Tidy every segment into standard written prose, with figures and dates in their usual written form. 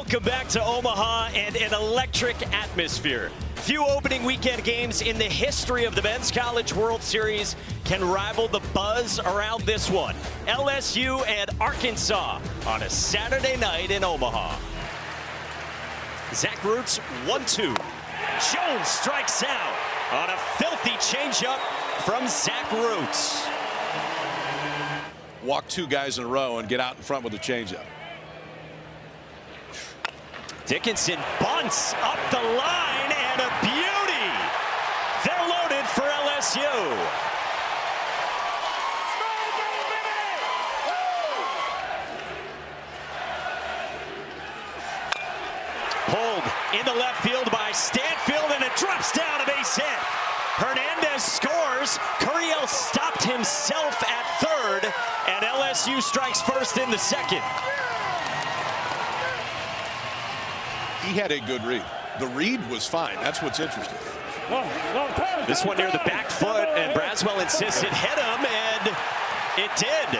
Welcome back to Omaha and an electric atmosphere. Few opening weekend games in the history of the Men's College World Series can rival the buzz around this one. LSU and Arkansas on a Saturday night in Omaha. Zach Roots 1-2. Jones strikes out on a filthy changeup from Zach Roots. Walk two guys in a row and get out in front with a changeup. Dickinson bunts up the line and a beauty. They're loaded for LSU. Pulled in the left field by Stanfield, and it drops down, a base hit. Hernandez scores. Curiel stopped himself at third, and LSU strikes first in the second. He had a good read. The read was fine. That's what's interesting. This one near the back foot, and Braswell insists it hit him, and it did.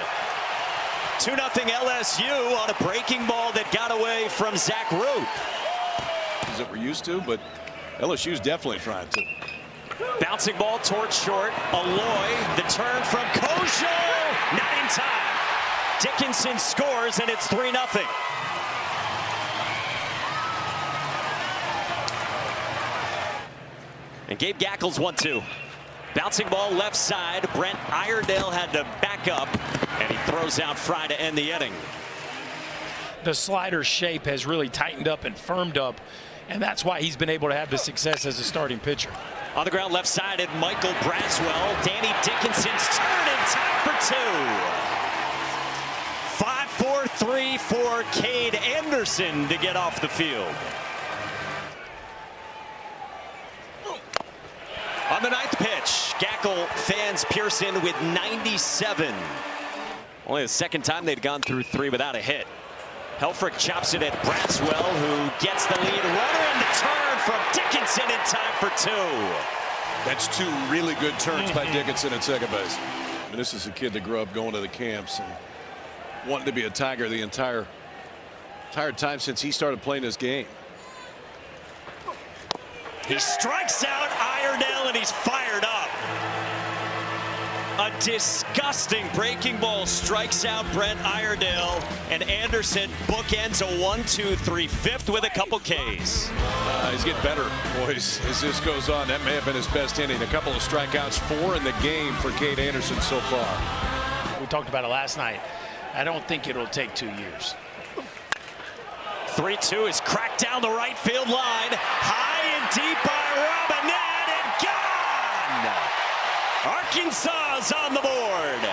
2-0 LSU on a breaking ball that got away from Zach Root. That we're used to, but LSU's definitely trying to. Bouncing ball towards short. Aloy, the turn from Kojo, not in time. Dickinson scores, and it's 3-0. And Gabe Gackles 1-2. Bouncing ball left side. Brent Iredale had to back up, and he throws out Fry to end the inning. The slider shape has really tightened up and firmed up, and that's why he's been able to have the success as a starting pitcher. On the ground left side at Michael Braswell. Danny Dickinson's turn in time for two. 5-4-3 for Cade Anderson to get off the field. On the ninth pitch, Gackle fans Pearson with 97. Only the second time they'd gone through three without a hit. Helfrich chops it at Braswell, who gets the lead runner, and the turn from Dickinson in time for two. That's two really good turns by Dickinson at second base. I mean, this is a kid that grew up going to the camps and wanting to be a Tiger the entire time since he started playing this game. He strikes out Iredale, and he's fired up. A disgusting breaking ball strikes out Brent Iredale, and Anderson bookends a 1-2-3 fifth with a couple Ks. He's getting better, boys, as this goes on. That may have been his best inning. A couple of strikeouts, 4 in the game for Cade Anderson so far. We talked about it last night. I don't think it'll take 2 years. 3-2 is cracked down the right field line. High and deep by Robinette, and gone! Arkansas's on the board.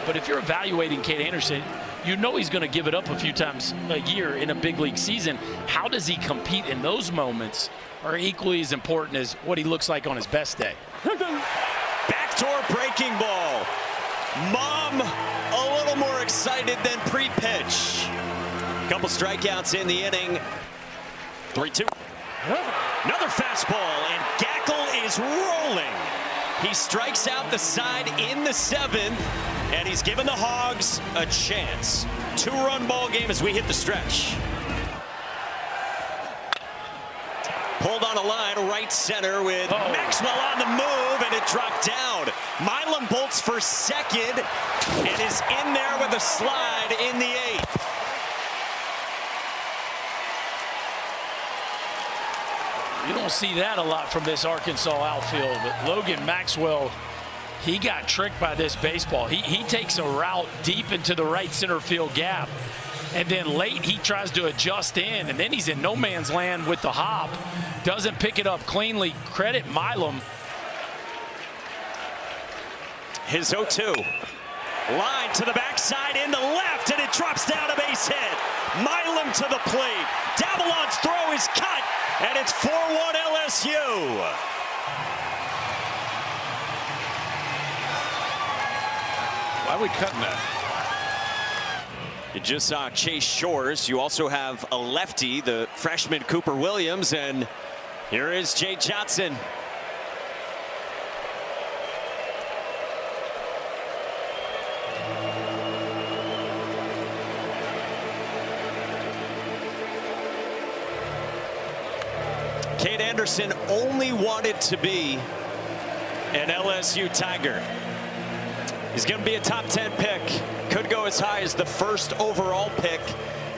But if you're evaluating Cade Anderson, you know he's going to give it up a few times a year in a big league season. How does he compete in those moments are equally as important as what he looks like on his best day. Backdoor breaking ball. Mom a little more excited than pre-pitch. Couple strikeouts in the inning. 3-2. Another fastball, and Gackle is rolling. He strikes out the side in the 7th, and he's given the Hogs a chance. 2-run ball game as we hit the stretch. Pulled on a line right center with Maxwell on the move, and it dropped down. Milam bolts for second and is in there with a slide in the 8th. You don't see that a lot from this Arkansas outfield, but Logan Maxwell, he got tricked by this baseball. He takes a route deep into the right center field gap, and then late he tries to adjust in, and then he's in no man's land with the hop. Doesn't pick it up cleanly. Credit Milam. His 0-2. Line to the backside in the left, and it drops down a base hit. to the plate. Davalon's throw is cut, and it's 4-1 LSU. Why are we cutting that? You just saw Chase Shores. You also have a lefty, the freshman Cooper Williams, and here is Jay Johnson. Cade Anderson only wanted to be an LSU Tiger. He's going to be a top 10 pick. Could go as high as the first overall pick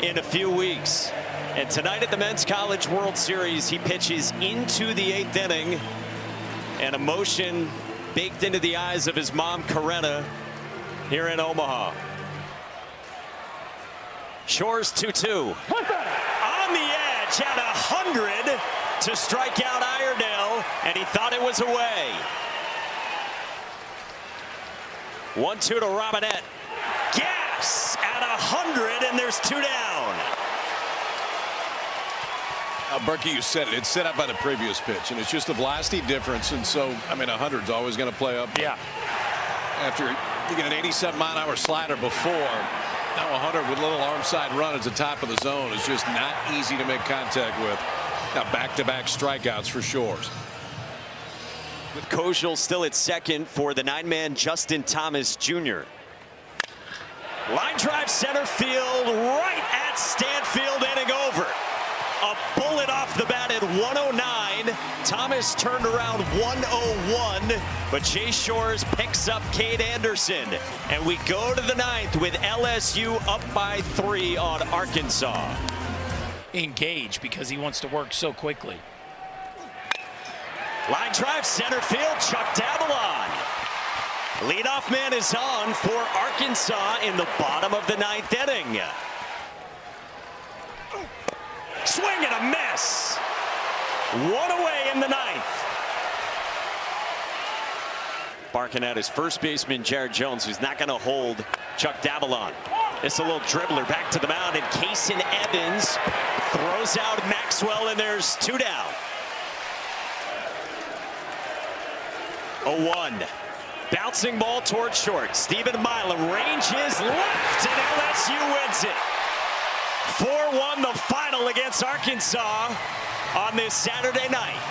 in a few weeks. And tonight at the Men's College World Series, he pitches into the 8th inning. And emotion baked into the eyes of his mom, Karena, here in Omaha. Shores 2-2. On the edge at 100 to strike out Iredale, and he thought it was away. 1-2 to Robinette. Gas at 100, and there's 2 down. Berkey, you said it. It's set up by the previous pitch, and it's just a velocity difference. And so, I mean, 100's always going to play up. Yeah. After you get an 87-mile-an-hour slider before, now 100 with a little arm side run at the top of the zone is just not easy to make contact with. Now back-to-back strikeouts for Shores. With Kojal still at second for the 9-man Justin Thomas Jr. Line drive center field right at Stanfield, inning over. A bullet off the bat at 109. Thomas turned around 101, but Chase Shores picks up Cade Anderson. And we go to the 9th with LSU up by 3 on Arkansas. Engage because he wants to work so quickly. Line drive center field, Chuck Davalon. Leadoff man is on for Arkansas in the bottom of the 9th inning. Swing and a miss. 1 away in the 9th. Barking at his first baseman, Jared Jones, who's not going to hold Chuck Davalon. It's a little dribbler back to the mound, and Kaysen Evans throws out Maxwell, and there's 2 down. 0-1. Bouncing ball toward short. Stephen Milam ranges left, and LSU wins it. 4-1 the final against Arkansas on this Saturday night.